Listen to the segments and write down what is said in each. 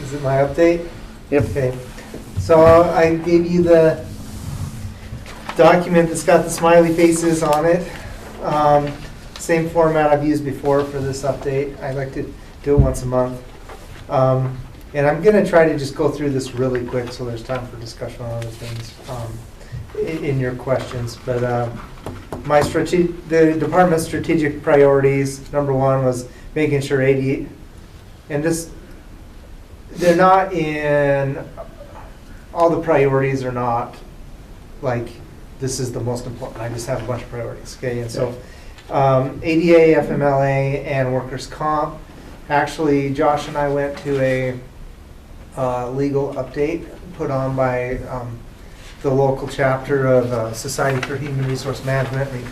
Is it my update? Yep. Okay. So I gave you the document that's got the smiley faces on it. Same format I've used before for this update. I like to do it once a month. And I'm going to try to just go through this really quick so there's time for discussion on other things in your questions. But the department's strategic priorities, number one was making sure 80, and they're not in, all the priorities are not like, this is the most important, I just have a bunch of priorities, okay? And so ADA, FMLA, and workers' comp. Actually, Josh and I went to a legal update put on by the local chapter of Society for Human Resource Management. We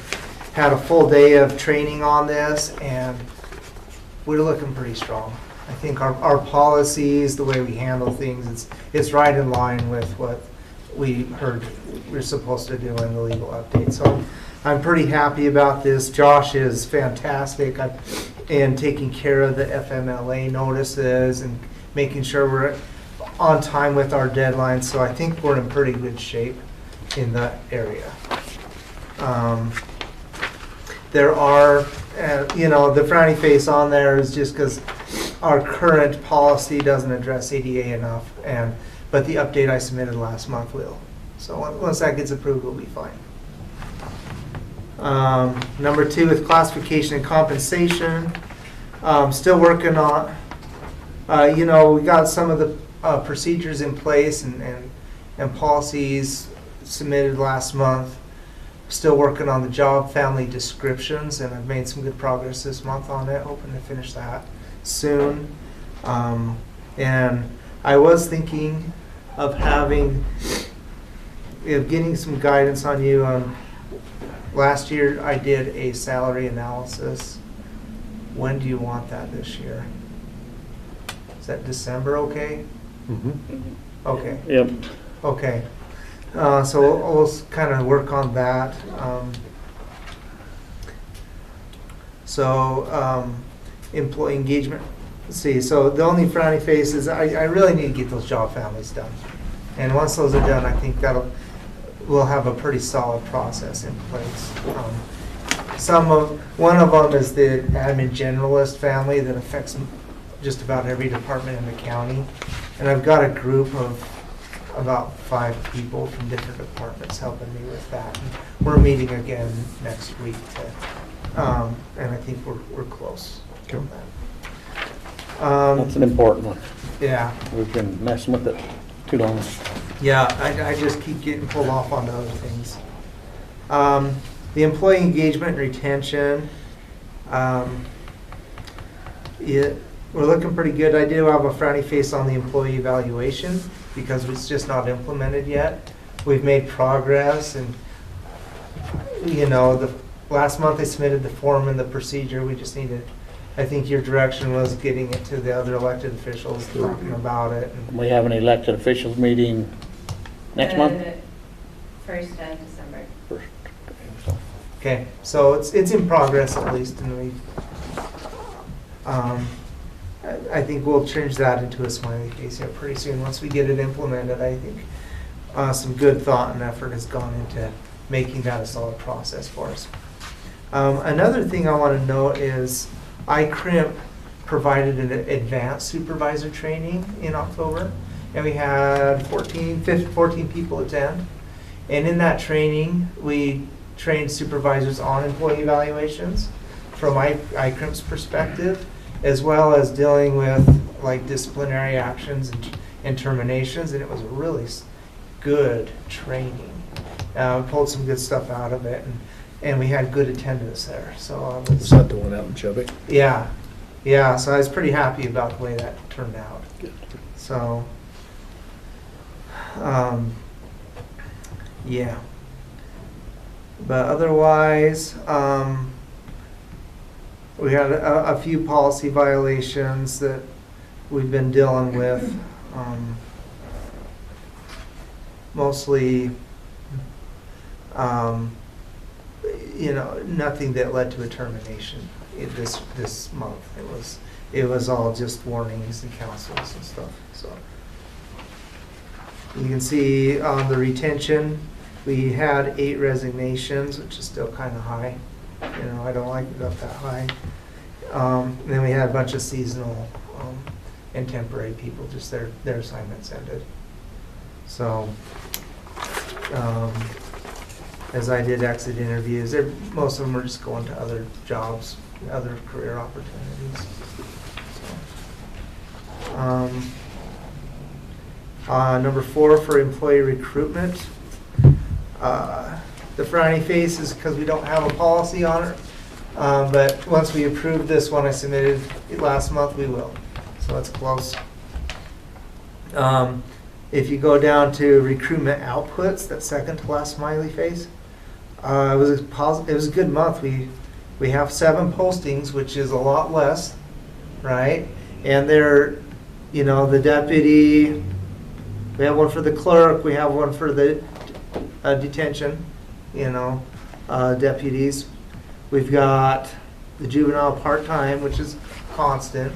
had a full day of training on this, and we're looking pretty strong. I think our policies, the way we handle things, it's right in line with what we heard we're supposed to do in the legal update. So I'm pretty happy about this. Josh is fantastic in taking care of the FMLA notices and making sure we're on time with our deadlines. So I think we're in pretty good shape in that area. There are, the frowny face on there is just because our current policy doesn't address ADA enough, but the update I submitted last month will. So once that gets approved, we'll be fine. Number two is classification and compensation. Still working on, we got some of the procedures in place and policies submitted last month. Still working on the job family descriptions, and I've made some good progress this month on it, hoping to finish that soon. And I was thinking of getting some guidance on you on, last year I did a salary analysis. When do you want that this year? Is that December okay? Mm-hmm. Okay. Yep. Okay. So we'll kind of work on that. Employee engagement. Let's see, so the only frowny face is I really need to get those job families done. And once those are done, I think we'll have a pretty solid process in place. One of them is the admin generalist family that affects just about every department in the county. And I've got a group of about 5 people from different departments helping me with that. And we're meeting again next week and I think we're close on that. That's an important one. Yeah. We've been messing with it too long. Yeah, I just keep getting pulled off on other things. The employee engagement and retention, we're looking pretty good. I do have a frowny face on the employee evaluation because it's just not implemented yet. We've made progress, and the last month I submitted the form and the procedure. We just needed, I think your direction was getting it to the other elected officials, talking about it. We have an elected officials meeting next month? First of December. First. Okay, so it's in progress at least, and I think we'll change that into a smiley face here pretty soon. Once we get it implemented, I think some good thought and effort has gone into making that a solid process for us. Another thing I want to note is iCrimp provided an advanced supervisor training in October, and we had 14 people attend. And in that training, we trained supervisors on employee evaluations from iCrimp's perspective, as well as dealing with like disciplinary actions and terminations, and it was a really good training. Pulled some good stuff out of it, and we had good attendance there. So Is that the one out in Chubbuck? Yeah. So I was pretty happy about the way that turned out. Good. So, yeah. But otherwise, we had a few policy violations that we've been dealing with. Mostly, nothing that led to a termination this month. it was all just warnings and counsels and stuff, so. You can see on the retention, we had 8 resignations, which is still kind of high. You know, I don't like it up that high. And then we had a bunch of seasonal and temporary people, just their assignments ended. So, as I did exit interviews, most of them were just going to other jobs, other career opportunities. So, number 4 for employee recruitment. The frowny face is because we don't have a policy on it. But once we approve this one I submitted last month, we will. So that's close. If you go down to recruitment outputs, that second to last smiley face, it was a good month. We have 7 postings, which is a lot less, right? And they're, you know, the deputy, we have one for the clerk, we have one for the detention, you know, deputies. We've got the juvenile part-time, which is constant.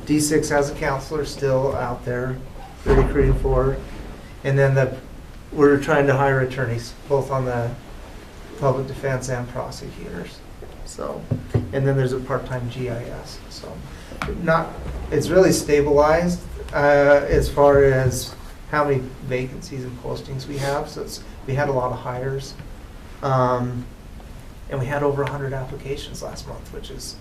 D6 has a counselor still out there they're recruiting for. And then we're trying to hire attorneys, both on the public defense and prosecutors. So, and then there's a part-time GIS. So, it's really stabilized as far as how many vacancies and postings we have. So we had a lot of hires. And we had over 100 applications last month, which is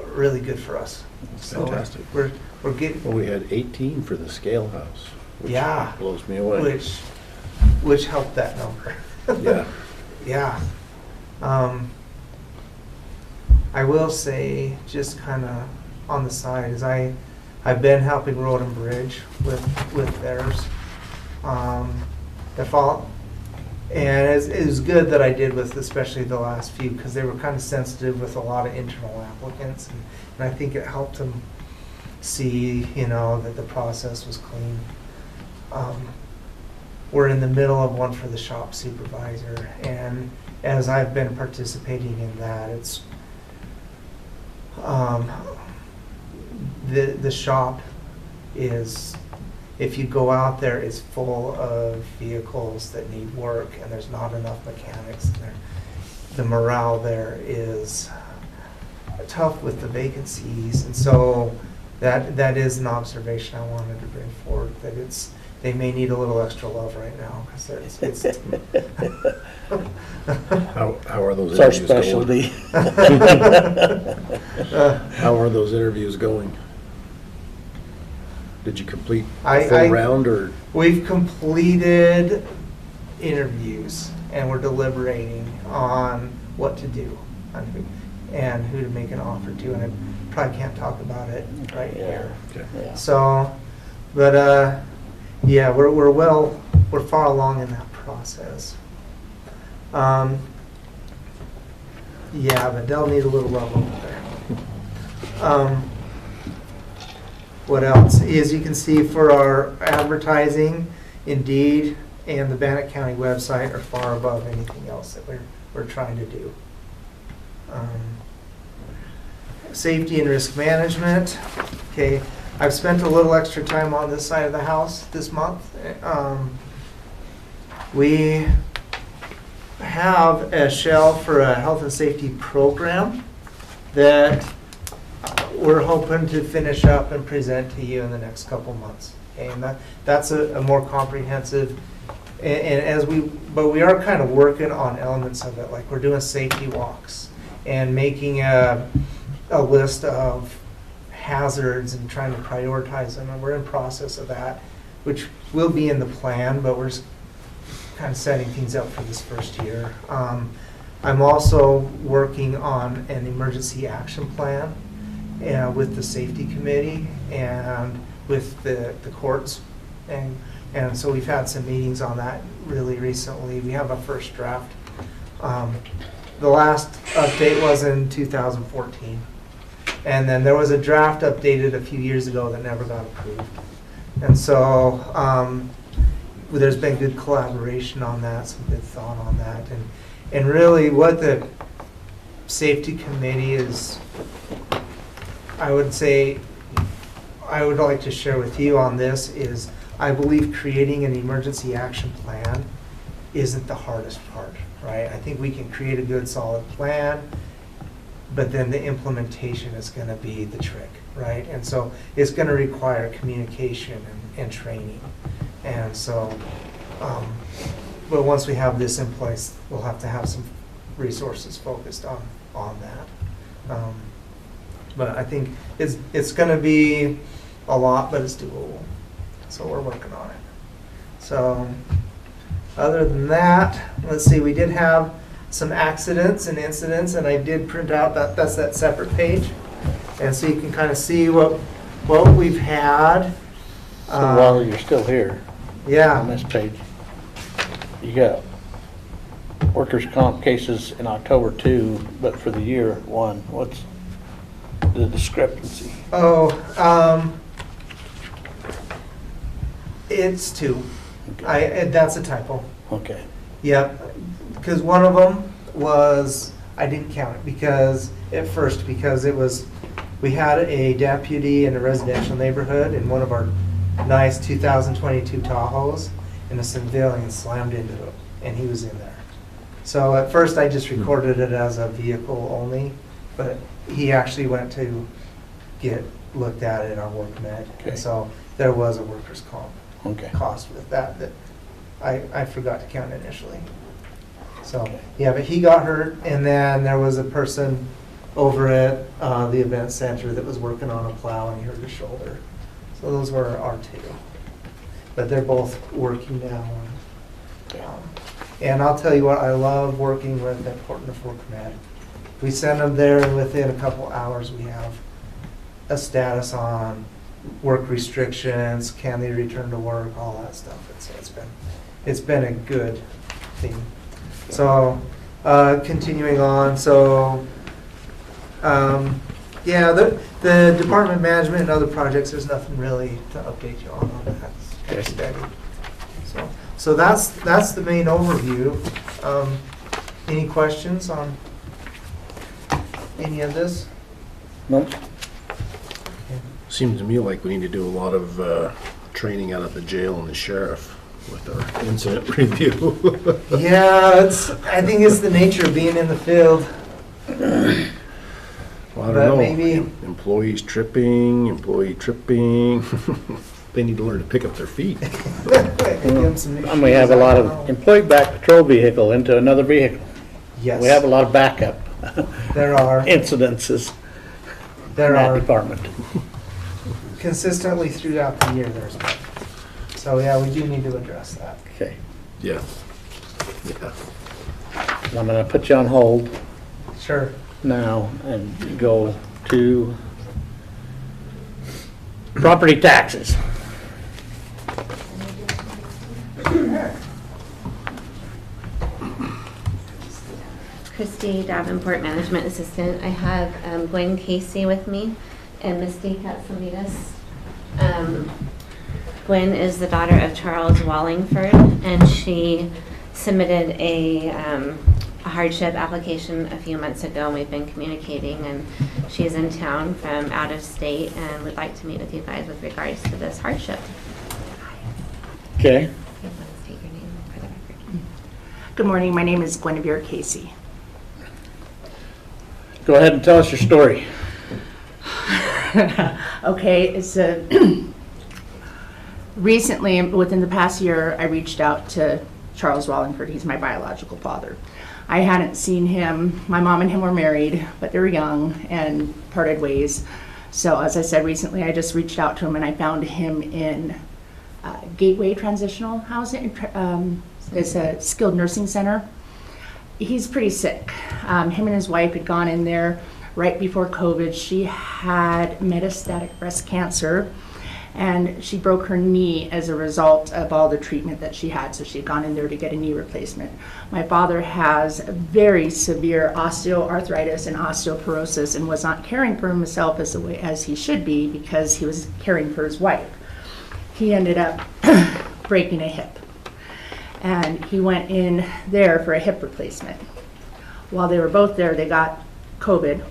really good for us. So fantastic. We're getting. Well, we had 18 for the scale house. Which Yeah. blows me away. Which helped that number. Yeah. Yeah. I will say, just kind of on the side, is I've been helping Road and Bridge with theirs. The fall. And it was good that I did with especially the last few, because they were kind of sensitive with a lot of internal applicants, and I think it helped them see, you know, that the process was clean. We're in the middle of one for the shop supervisor, and as I've been participating in that, it's the shop is, if you go out there, it's full of vehicles that need work, and there's not enough mechanics there. The morale there is tough with the vacancies, and so that is an observation I wanted to bring forward, that they may need a little extra love right now, because it's How are those It's our interviews going? specialty. How are those interviews going? Did you complete I- a full round, or? We've completed interviews, and we're deliberating on what to do and who to make an offer to, and I probably can't talk about it right here. Okay. Yeah. So, but yeah, we're far along in that process. Yeah, but they'll need a little love over there. What else? As you can see, for our advertising, Indeed and the Bannock County website are far above anything else that we're trying to do. Safety and risk management. Okay, I've spent a little extra time on this side of the house this month. We have a shell for a health and safety program that we're hoping to finish up and present to you in the next couple months. Okay, and that's a more comprehensive, but we are kind of working on elements of it, like we're doing safety walks and making a list of hazards and trying to prioritize them, and we're in process of that, which will be in the plan, but we're kind of setting things up for this first year. I'm also working on an emergency action plan with the safety committee and with the courts, and so we've had some meetings on that really recently. We have a first draft. The last update was in 2014, and then there was a draft updated a few years ago that never got approved, and so there's been good collaboration on that, some good thought on that, and really what the safety committee is I would say, I would like to share with you on this is, I believe creating an emergency action plan isn't the hardest part, right? I think we can create a good solid plan, but then the implementation is gonna be the trick, right? And so it's gonna require communication and training. And so, but once we have this in place, we'll have to have some resources focused on that. But I think it's gonna be a lot, but it's doable. So we're working on it. So other than that, let's see, we did have some accidents and incidents, and I did print out that's that separate page. And so you can kind of see what we've had. So while you're still here, on Yeah, this page, you got workers' comp cases in October 2, but for the year 1, what's the discrepancy? it's 2. Okay. That's a typo. Okay. Yep, because one of them was, I didn't count it because, at first, because it was, we had a deputy in a residential neighborhood in one of our nice 2022 Tahoes, and a civilian slammed into it, and he was in there. So at first, I just recorded it as a vehicle only, but he actually went to get looked at in our work med. Okay. And so there was a workers' comp Okay. cost with that I forgot to count initially. So, Okay. yeah, but he got hurt, and then there was a person over at the event center that was working on a plow, and he hurt his shoulder. So those were our 2. But they're both working now. And I'll tell you what, I love working with that Portland Fork Med. We send them there, and within a couple hours, we have a status on work restrictions, can they return to work, all that stuff. And so it's been a good thing. So, continuing on, so, yeah, the department management and other projects, there's nothing really to update you on that. It's kind of steady. So that's the main overview. Any questions on any of this? Nope. Seems to me like we need to do a lot of training out at the jail and the sheriff with our incident review. Yeah, I think it's the nature of being in the field. Well, I But don't know. maybe- Employee tripping. They need to learn to pick up their feet. And we have a lot of employee-backed patrol vehicle into another vehicle. Yes, We have a lot of backup there are. incidences in There that are department. consistently throughout the year. There's one. So yeah, we do need to address that. Okay. Yeah. Yeah. I'm going to put you on hold Sure. now and go to property taxes. Christy Davenport, Management Assistant. I have Gwen Casey with me and Misty Katsalidas. Gwen is the daughter of Charles Wallingford, and she submitted a hardship application a few months ago, and we've been communicating, and she's in town from out of state and would like to meet with you guys with regards to this hardship. Okay. If you want to state your name for the record. Good morning, my name is Guinevere Casey. Go ahead and tell us your story. Okay, it's recently, within the past year, I reached out to Charles Wallingford. He's my biological father. I hadn't seen him. My mom and him were married, but they were young and parted ways. So as I said recently, I just reached out to him, and I found him in Gateway Transitional Housing. It's a skilled nursing center. He's pretty sick. Him and his wife had gone in there right before COVID. She had metastatic breast cancer, and she broke her knee as a result of all the treatment that she had. So she'd gone in there to get a knee replacement. My father has very severe osteoarthritis and osteoporosis, and was not caring for himself as he should be, because he was caring for his wife. He ended up breaking a hip, and he went in there for a hip replacement. While they were both there, they got COVID,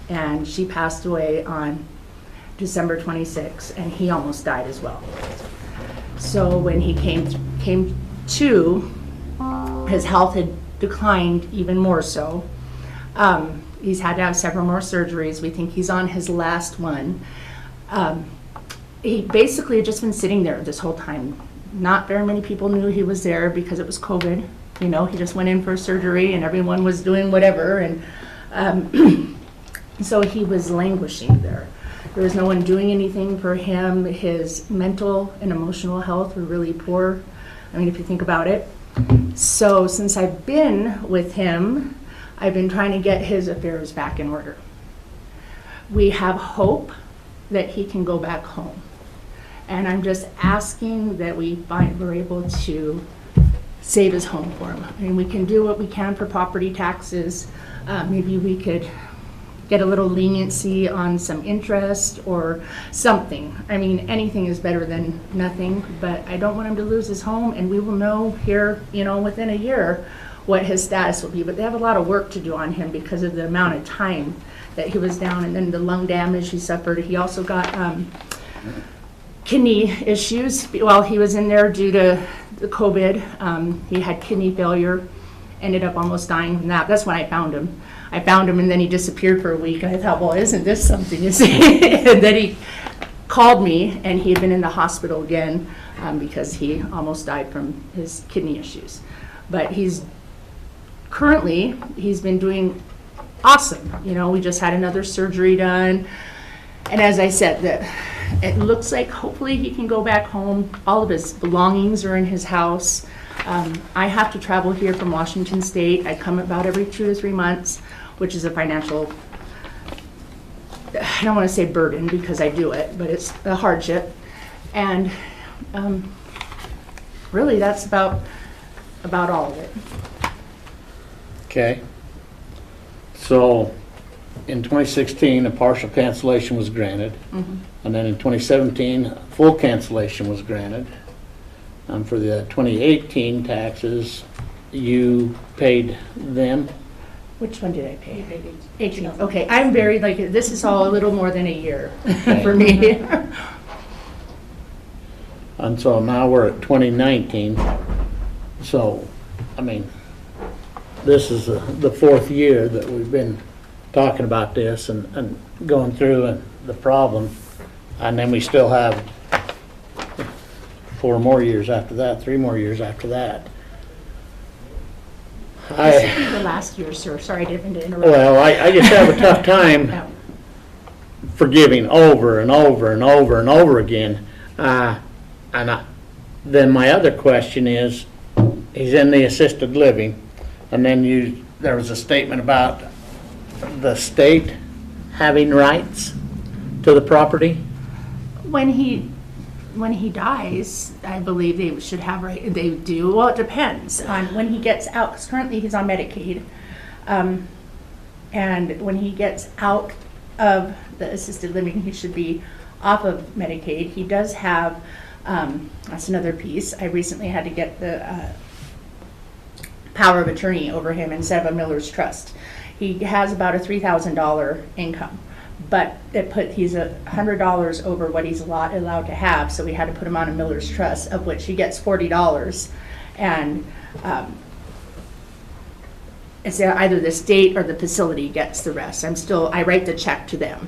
and she passed away on December 26, and he almost died as well. So when he came to, his health had declined even more so. He's had to have several more surgeries. We think he's on his last one. He basically had just been sitting there this whole time. Not very many people knew he was there because it was COVID. You know, he just went in for surgery and everyone was doing whatever. And so he was languishing there. There was no one doing anything for him. His mental and emotional health were really poor. I mean, if you think about it. So since I've been with him, I've been trying to get his affairs back in order. We have hope that he can go back home. And I'm just asking that we're able to save his home for him. I mean, we can do what we can for property taxes. Maybe we could get a little leniency on some interest or something. I mean, anything is better than nothing, but I don't want him to lose his home, and we will know here, you know, within a year what his status will be. But they have a lot of work to do on him because of the amount of time that he was down, and then the lung damage he suffered. He also got kidney issues while he was in there due to the COVID. He had kidney failure, ended up almost dying from that. That's when I found him. And then he disappeared for a week. And I thought, well, isn't this something? You see? And then he called me, and he had been in the hospital again because he almost died from his kidney issues. But he's been doing awesome. You know, we just had another surgery done. And as I said, it looks like hopefully he can go back home. All of his belongings are in his house. I have to travel here from Washington State. I come about every 2 to 3 months, which is a financial, I don't want to say burden because I do it, but it's a hardship. And really that's about all of it. Okay. So in 2016, a partial cancellation was granted. Mm-hmm. And then in 2017, full cancellation was granted. For the 2018 taxes, you paid them. Which one did I pay? 18. Okay, I'm very, this is all a little more than a year for me. And so now we're at 2019. So, I mean, this is the fourth year that we've been talking about this and going through and the problem. And then we still have 4 more years after that, 3 more years after that. This will be the last year, sir. Sorry, I didn't mean to interrupt. Well, I just have a tough time forgiving over and over and over and over again. Then my other question is, he's in the assisted living, and then there was a statement about the state having rights to the property. When he dies, I believe they should have right. They do. Well, it depends on when he gets out. Because currently he's on Medicaid, and when he gets out of the assisted living, he should be off of Medicaid. He does have. That's another piece. I recently had to get the power of attorney over him instead of a Miller's trust. He has about a $3,000 income. But he's $100 over what he's allowed to have, so we had to put him on a Miller's Trust, of which he gets $40, and it's either the state or the facility gets the rest. I write the check to them.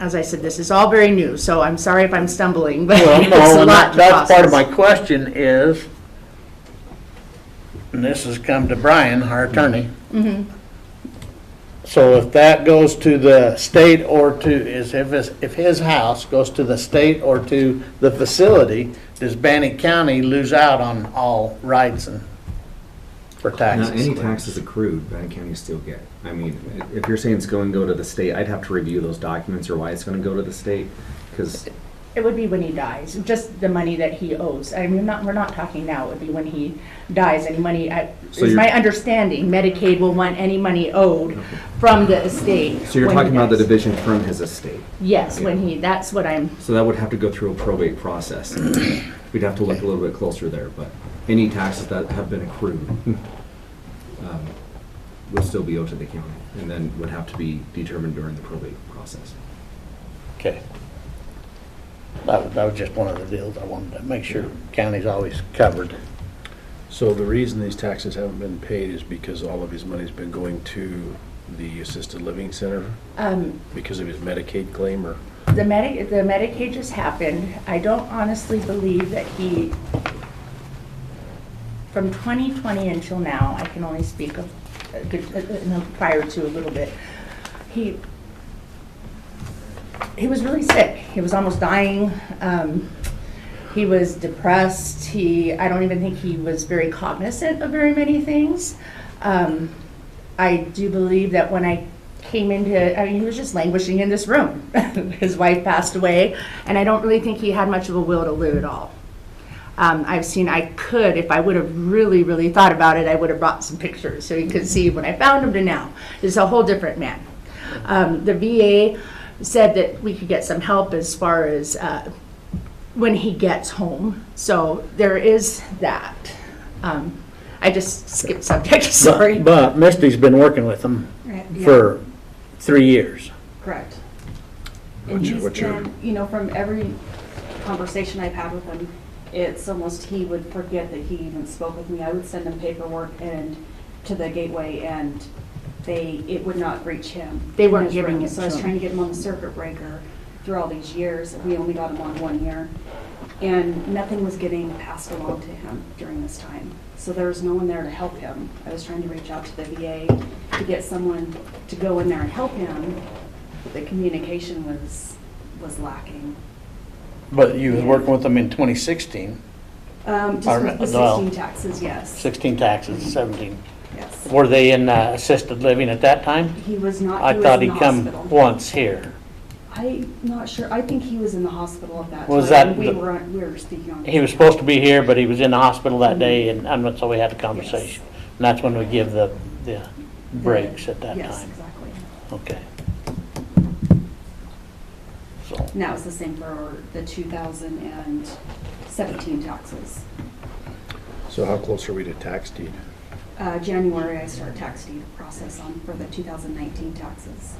As I said, this is all very new, so I'm sorry if I'm stumbling, but Well, it's no, a lot to that's part of process. my question is, and this has come to Brian, our attorney. Mhm. So if that goes to the state or if his house goes to the state or to the facility, does Bannock County lose out on all rights for taxes? Now, any taxes accrued, Bannock County still get. I mean, if you're saying it's going to go to the state, I'd have to review those documents or why it's going to go to the state, because It would be when he dies, just the money that he owes. I mean, we're not talking now, it would be when he dies, any money, So is you're- my understanding, Medicaid will want any money owed from the estate. so you're when he talking about the dies. division from his estate. Yes, that's what I'm, So that would have to go through a probate process. We'd have to look a little bit closer there, but any taxes that have been accrued, would still be owed to the county, and then would have to be determined during the probate process. Okay. That was just one of the deals I wanted to make sure county's always covered. So the reason these taxes haven't been paid is because all of his money's been going to the assisted living center because of his Medicaid claim, or? The Medicaid just happened. I don't honestly believe that he, from 2020 until now, I can only speak of prior to a little bit, he was really sick. He was almost dying. He was depressed. I don't even think he was very cognizant of very many things. I do believe that when I came into, I mean, he was just languishing in this room. His wife passed away, and I don't really think he had much of a will to live at all. If I would have really, really thought about it, I would have brought some pictures so you could see when I found him to now. He's a whole different man. The VA said that we could get some help as far as when he gets home. So there is that. I just skipped subject, sorry. But Misty's been working with him for 3 years. Correct. And What's he's your- been, from every conversation I've had with him, it's almost he would forget that he even spoke with me. I would send him paperwork and to the gateway, and it would not reach him. They in weren't his giving room. it So to I was him. trying to get him on the circuit breaker through all these years. We only got him on 1 year. And nothing was getting passed along to him during this time. So there was no one there to help him. I was trying to reach out to the VA to get someone to go in there and help him. But the communication was lacking. But you was working with him in 2016, Just Or- with the well, 16 taxes, yes. 16 taxes, 17. Yes. Were they in assisted living at that time? He was not, I he was thought in he'd the come hospital. once here. I'm not sure. I think he was in the hospital at that Was time. that We the- were speaking on. He was supposed to be here, but he was in the hospital that day, and so we had the conversation. And that's when we give the breaks at that Yes, time. exactly. Okay. So, And that was the same for the 2017 taxes. So how close are we to tax deed? January, I start tax deed process for the 2019 taxes.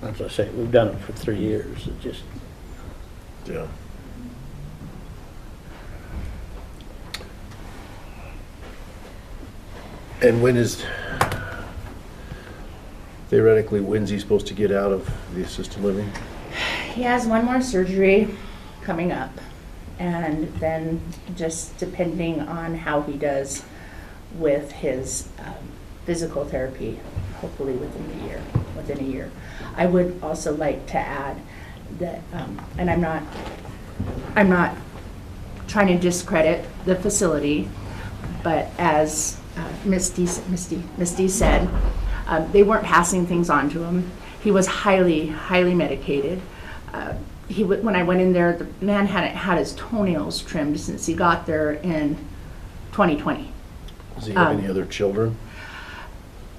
as I say, we've done it for 3 years. It just, Yeah. And theoretically, when's he supposed to get out of the assisted living? He has one more surgery coming up, and then just depending on how he does with his physical therapy, hopefully within a year. I would also like to add that, and I'm not trying to discredit the facility, but as Misty said, they weren't passing things on to him. He was highly medicated. When I went in there, the man hadn't had his toenails trimmed since he got there in 2020. Does he have any other children?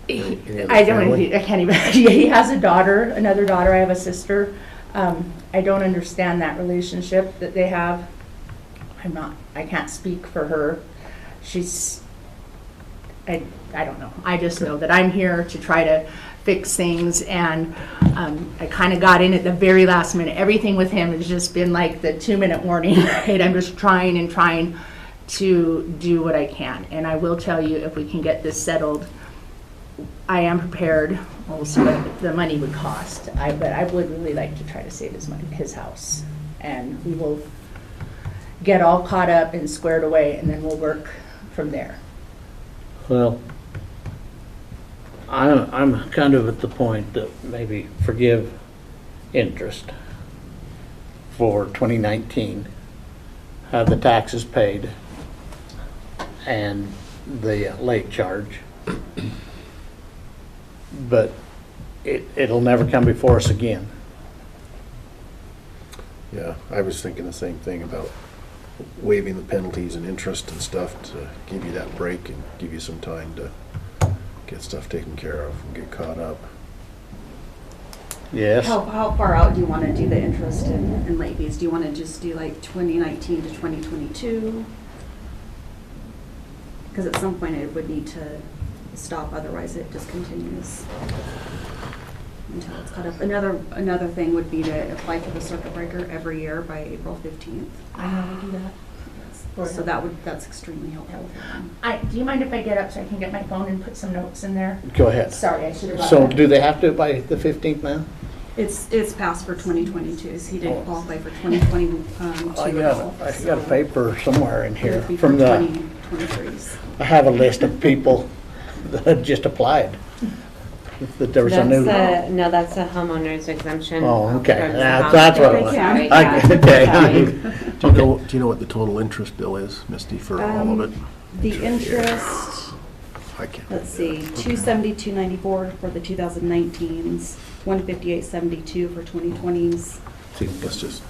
Any other I family? can't even. He has another daughter. I have a sister. I don't understand that relationship that they have. I can't speak for her. I don't know. I just know that I'm here to try to fix things, and I kind of got in at the very last minute. Everything with him has just been like the 2-minute warning, right? I'm just trying to do what I can. And I will tell you, if we can get this settled, I am prepared. We'll see what the money would cost. But I would really like to try to save his house. And we will get all caught up and squared away, and then we'll work from there. well, I'm kind of at the point that maybe forgive interest for 2019, have the taxes paid, and the late charge. But it'll never come before us again. Yeah, I was thinking the same thing about waiving the penalties and interest and stuff to give you that break and give you some time to get stuff taken care of and get caught up. Yes. How far out do you want to do the interest and late fees? Do you want to just do like 2019 to 2022? Because at some point it would need to stop, otherwise it just continues until it's caught up. Another thing would be to apply for the circuit breaker every year by April 15th. I know we do that. So that's extremely helpful for them. Do you mind if I get up so I can get my phone and put some notes in there? Go ahead. Sorry, I should have brought So that. do they have to by the 15th now? It's passed for 2022, so he didn't qualify for 2022 I at all. got a paper somewhere in It here would be for from the, 2023s. I have a list of people that had just applied. That there was a new. No, that's a homeowner's exemption. Oh, okay. from the That's what it was. Sorry, I- yeah. okay. Sorry. Do you know what the total interest bill is, Misty, for all of it? The interest, I can't. let's see, 272.94 for the 2019s, 158.72 for 2020s. See, let's just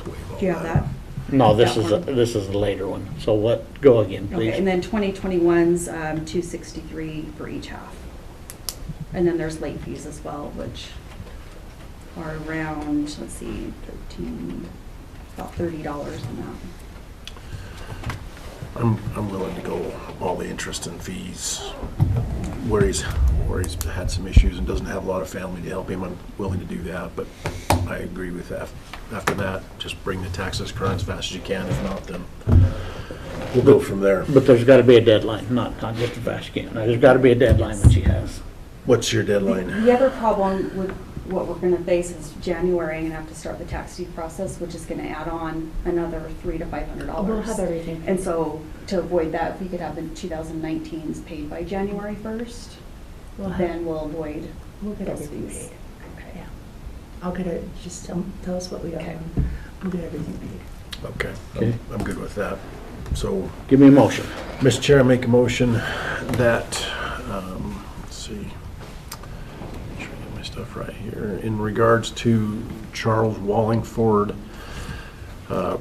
waive all that. Do you have that? No, this That is one. a later one. So what, go again, Okay, please. and then 2021's 263 for each half. And then there's late fees as well, which are around, let's see, about $30 on that. I'm willing to go all the interest and fees. Where he's had some issues and doesn't have a lot of family to help him, I'm willing to do that, but I agree with that. After that, just bring the taxes current as fast as you can. If not, then we'll go from there. But there's got to be a deadline, not just a fast can. There's got to be a deadline that she has. What's your deadline? The other problem with what we're going to face is January, I'm going to have to start the tax deed process, which is going to add on another $300 to $500. We'll have everything. And so to avoid that, if we could have the 2019s paid by January 1st, then we'll avoid We'll get those everything fees. paid. Yeah. I'll get it, just tell us what we owe. Okay. and We'll get everything paid. Okay, Okay. I'm good with that. So, Give me a motion. Mr. Chair, I make a motion that, let's see, make sure I get my stuff right here. In regards to Charles Wallingford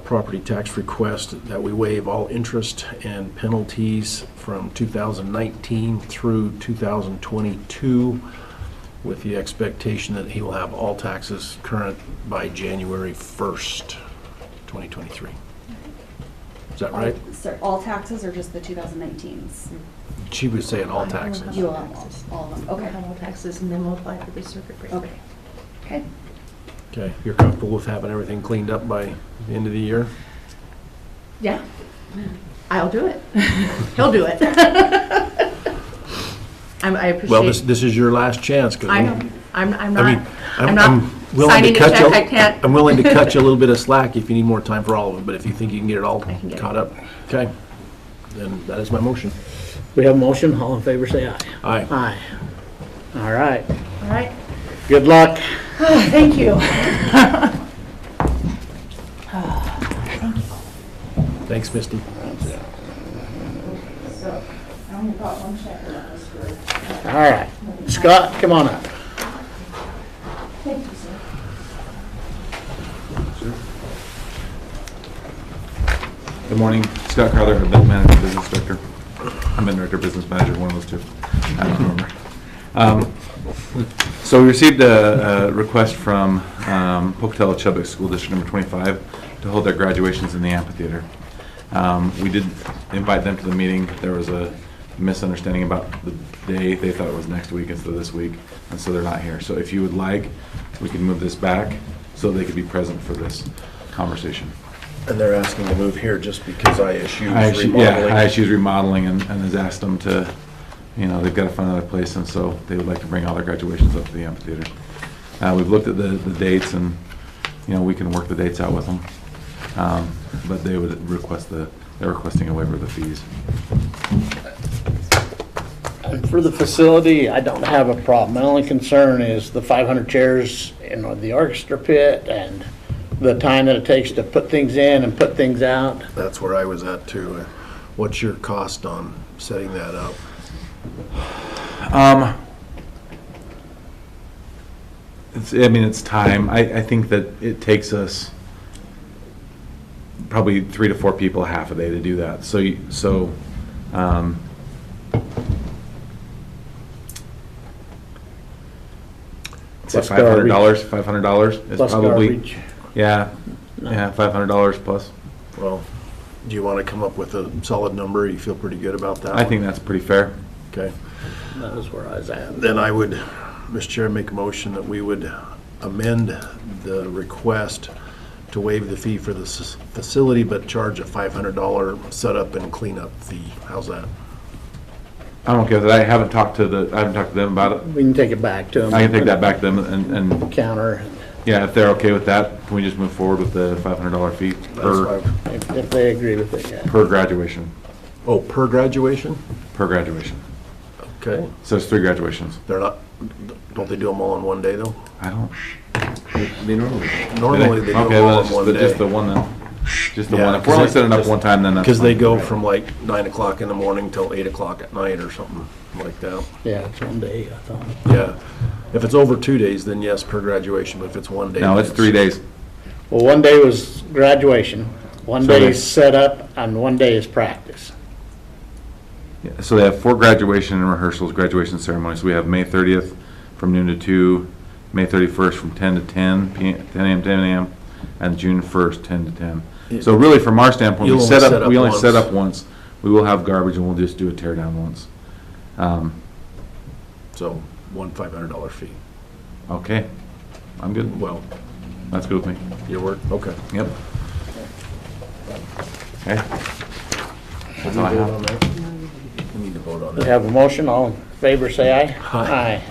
property tax request, that we waive all interest and penalties from 2019 through 2022 with the expectation that he will have all taxes current by January 1st, 2023. Is that right? So all taxes or just the 2019s? She was saying all taxes. You will have all of them, We'll okay. have all taxes and then we'll apply for the circuit breaker. Okay. Okay. Okay, you're comfortable with having everything cleaned up by the end of the year? Yeah. I'll do it. He'll do it. I appreciate. Well, this is your last chance, because I know. I'm I not, mean, I'm not willing signing to a cut check. you. I can't. I'm willing to cut you a little bit of slack if you need more time for all of them, but if you think you can get it all I can get caught it. up, okay, then that is my motion. We have a motion. All in favor, say aye. Aye. Aye. All right. All right. Good luck. Thank you. Thanks, Misty. So, I only got one check, and that was good. All right. Scott, come on up. Thank you, sir. Good morning, Scott Crowther, Event Manager, Business Director. I'm in Director, Business Manager, one of those two. I don't remember. So we received a request from Pocatello Chubbuck School District Number 25 to hold their graduations in the amphitheater. We did invite them to the meeting. There was a misunderstanding about the day. They thought it was next week instead of this week, and so they're not here. So if you would like, we can move this back so they could be present for this conversation. And they're asking to move here just because ISU is ISU, remodeling. yeah, ISU's remodeling and has asked them to, you know, they've got to find another place, and so they would like to bring all their graduations up to the amphitheater. We've looked at the dates, and, you know, we can work the dates out with them. But they would request they're requesting a waiver of the fees. And for the facility, I don't have a problem. My only concern is the 500 chairs in the orchestra pit and the time that it takes to put things in and put things out. That's where I was at too. What's your cost on setting that up? It's time. I think that it takes us probably 3 to 4 people half a day to do that. Say Plus $500. garbage. $500 is Plus probably garbage. yeah, No. yeah, $500 plus. Well, Do you want to come up with a solid number? You feel pretty good about that? I think that's pretty fair. Okay. That was where I was at. Then I would, Mr. Chair, make a motion that we would amend the request to waive the fee for the facility, but charge a $500 setup and cleanup fee. How's that? I don't care that I haven't talked to them about it. We can take it back to them. I can take that back to them and, Counter, yeah, if they're okay with that, can we just move forward with the $500 fee That's fine. if they agree with it, yeah. per graduation? Oh, per graduation? Per graduation. Okay. So it's 3 graduations. They're not, don't they do them all in one day, though? I don't. They normally. Normally, they do Okay, them all well, in one just the day. one then. Just the Yeah, one. If we're only setting up one time, then that's Because they fine. go from like 9 o'clock in the morning till 8 o'clock at night or something like that. Yeah, it's one day, I thought. Yeah. If it's over 2 days, then yes, per graduation, but if it's one day. No, then it's 3 days. Well, one day was graduation, one So day they- is set up, and one day is practice. Yeah, so they have 4 graduation and rehearsals, graduation ceremonies. We have May 30th from noon to 2, May 31st from 10 to 10 p.m., 10 a.m. to 10 a.m., and June 1st, 10 to 10. So really, from our standpoint, You'll we only set up we only set once. up once. We will have garbage, and we'll just do a tear down once. So, one $500 fee. Okay, I'm good. Well, That's good with me. your work, okay. Yep. Okay. That's all I have. We need to vote on We that. have a motion, all in favor, say aye. Aye.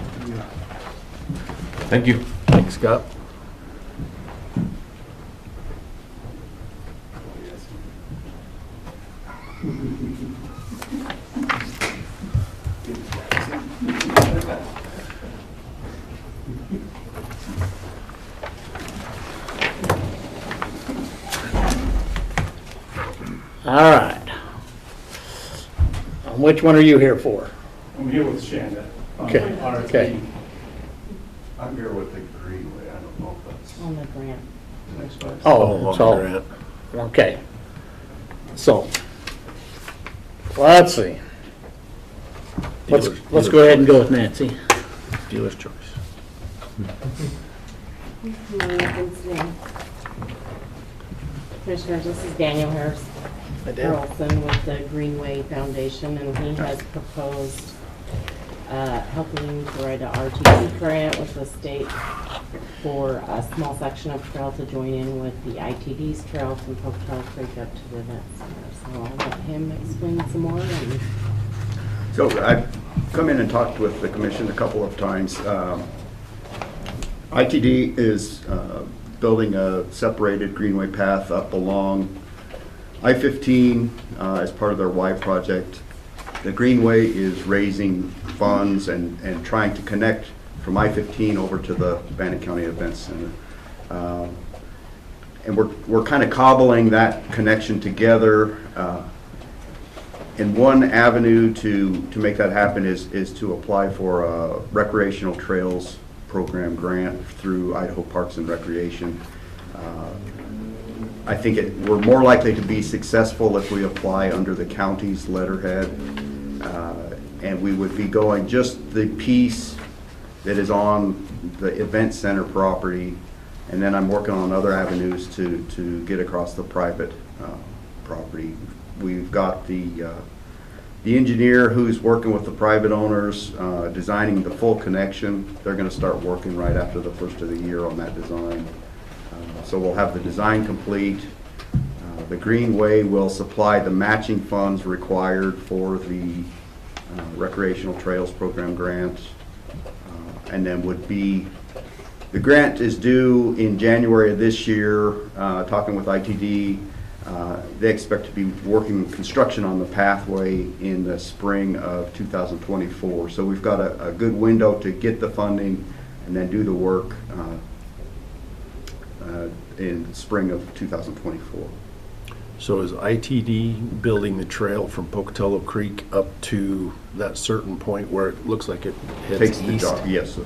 Thank you. Thanks, Scott. All right. Which one are you here for? I'm here with Shanda. Okay, RFP. okay. I'm here with the Greenway, I don't know if that's On the grant. next one. Oh, on so, the grant. okay. So, let's see. Let's go ahead and go with Nancy. Dealer's choice. Commissioners, this is Daniel Harris I did. Carlson with the Greenway Foundation, and he has proposed helping to write a RTP grant with the state for a small section of trail to join in with the ITD's trail from Pocatello Creek up to the event center. So I'll let him explain some more. And So I've come in and talked with the commission a couple of times. ITD is building a separated greenway path up along I-15 as part of their Y project. The greenway is raising funds and trying to connect from I-15 over to the Bannock County Event Center. And we're kind of cobbling that connection together. And one avenue to make that happen is to apply for a recreational trails program grant through Idaho Parks and Recreation. I think we're more likely to be successful if we apply under the county's letterhead. And we would be going just the piece that is on the event center property. And then I'm working on other avenues to get across the private property. We've got the engineer who's working with the private owners, designing the full connection. They're going to start working right after the first of the year on that design. So we'll have the design complete. The Greenway will supply the matching funds required for the recreational trails program grant. And then the grant is due in January of this year. Talking with ITD, they expect to be working construction on the pathway in the spring of 2024. So we've got a good window to get the funding and then do the work in spring of 2024. So is ITD building the trail from Pocatello Creek up to that certain point where it looks like it Takes heads the east? job, yes, sir.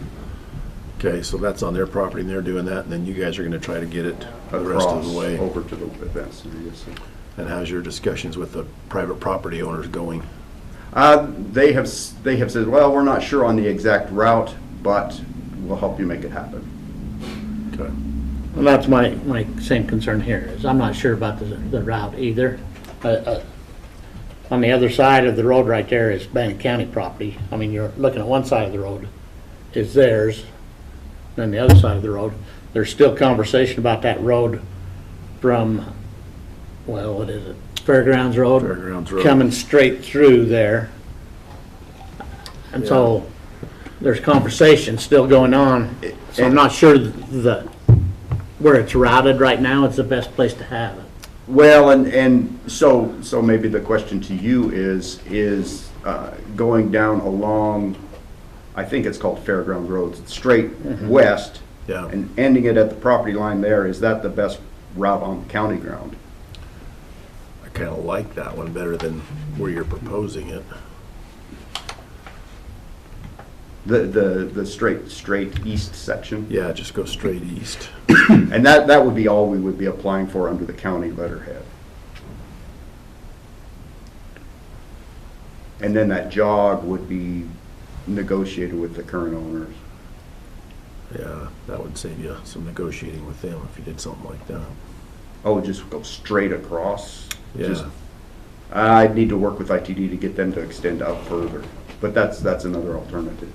Okay, so that's on their property and they're doing that, and then you guys are gonna try to get it the rest of the Across way. over to the event center, yes, sir. And how's your discussions with the private property owners going? They have said, well, we're not sure on the exact route, but we'll help you make it happen. Okay. Well, that's my same concern here, is I'm not sure about the route either. On the other side of the road right there is Bannock County property. I mean, you're looking at one side of the road is theirs, then the other side of the road, there's still conversation about that road from, well, what is it? Fairgrounds Road? Fairgrounds Road. Coming straight through there. And so there's conversation still going on. So I'm not sure that where it's routed right now is the best place to have it. Well, and so maybe the question to you is going down along, I think it's called Fairground Road, straight west, Yeah. and ending it at the property line there, is that the best route on county ground? I kind of like that one better than where you're proposing it. The straight east section? Yeah, just go straight east. And that would be all we would be applying for under the county letterhead. And then that jog would be negotiated with the current owners. Yeah, that would save you some negotiating with them if you did something like that. Oh, just go straight across? Yeah. Just- I'd need to work with ITD to get them to extend out further, but that's another alternative.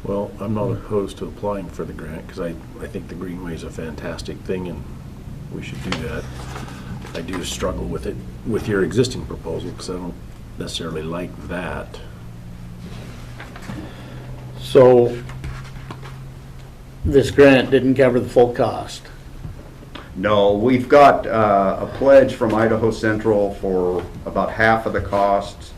Well, I'm not opposed to applying for the grant because I think the Greenway is a fantastic thing and we should do that. I do struggle with it, with your existing proposal, because I don't necessarily like that. So this grant didn't cover the full cost. No, we've got a pledge from Idaho Central for about half of the cost.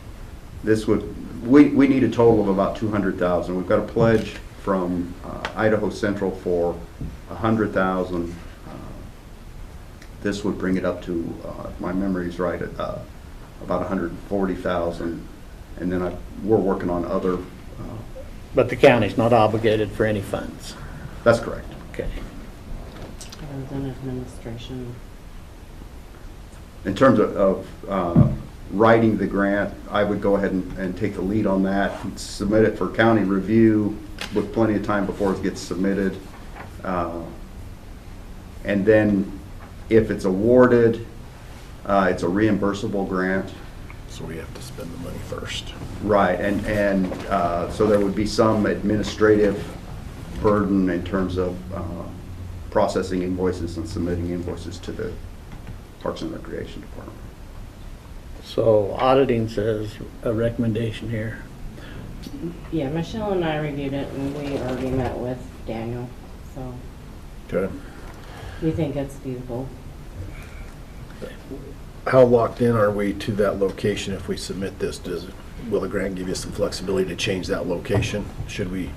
This would, we need a total of about 200,000. We've got a pledge from Idaho Central for 100,000. This would bring it up to, if my memory's right, at about 140,000. And then we're working on other. But the county's not obligated for any funds. That's correct. Okay. Other than administration. In terms of writing the grant, I would go ahead and take the lead on that, and submit it for county review with plenty of time before it gets submitted. And then if it's awarded, it's a reimbursable grant. So we have to spend the money first. Right, and so there would be some administrative burden in terms of processing invoices and submitting invoices to the Parks and Recreation Department. So auditing says a recommendation here. Yeah, Michelle and I reviewed it and we already met with Daniel, so Okay. we think it's feasible. How locked in are we to that location if we submit this? Will the grant give you some flexibility to change that location? Should we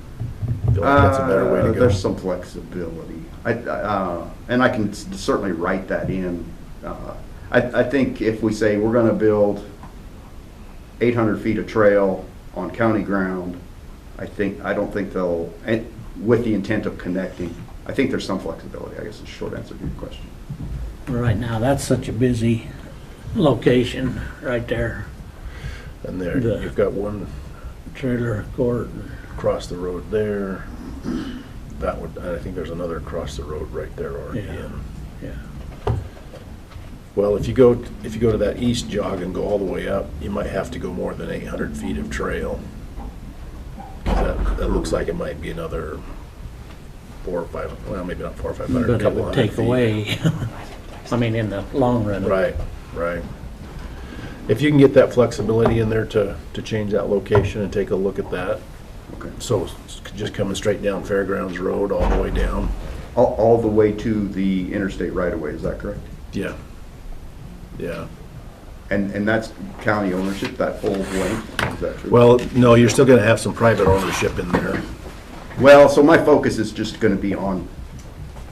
feel like that's a better way to go? There's some flexibility. And I can certainly write that in. I think if we say we're going to build 800 feet of trail on county ground, I don't think they'll, with the intent of connecting, I think there's some flexibility, I guess is the short answer to your question. Right now, that's such a busy location right there. And there, The- you've got one Trailer court. across the road there. That would, I think there's another across the road right there already Yeah. in. Yeah. Well, if you go to that east jog and go all the way up, you might have to go more than 800 feet of trail. 'Cause that looks like it might be another 4 or 5, well, maybe not 400 or 500, a But it couple would hundred take feet. away, I mean, in the long run. Right, right. If you can get that flexibility in there to change that location and take a look at that. Okay. So it's just coming straight down Fairgrounds Road all the way down. All the way to the interstate right of way, is that correct? Yeah. Yeah. And that's county ownership, that full length, is that true? Well, no, you're still gonna have some private ownership in there. Well, so my focus is just gonna be on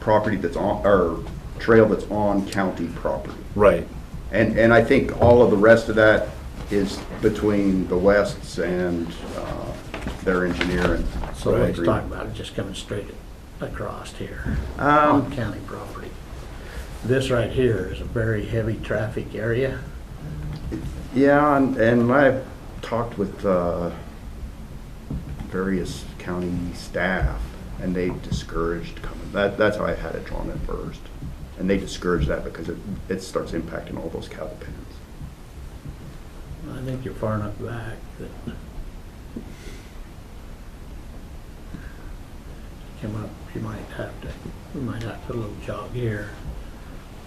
property that's on, or trail that's on county property. Right. And I think all of the rest of that is between the Wests and their engineer and. So what he's talking about is just coming straight across here on county property. This right here is a very heavy traffic area. Yeah, and I've talked with various county staff, and they discouraged coming. That's how I had it drawn at first. And they discouraged that because it starts impacting all those cattle pens. I think you're far enough back that come up, we might have to put a little jog here.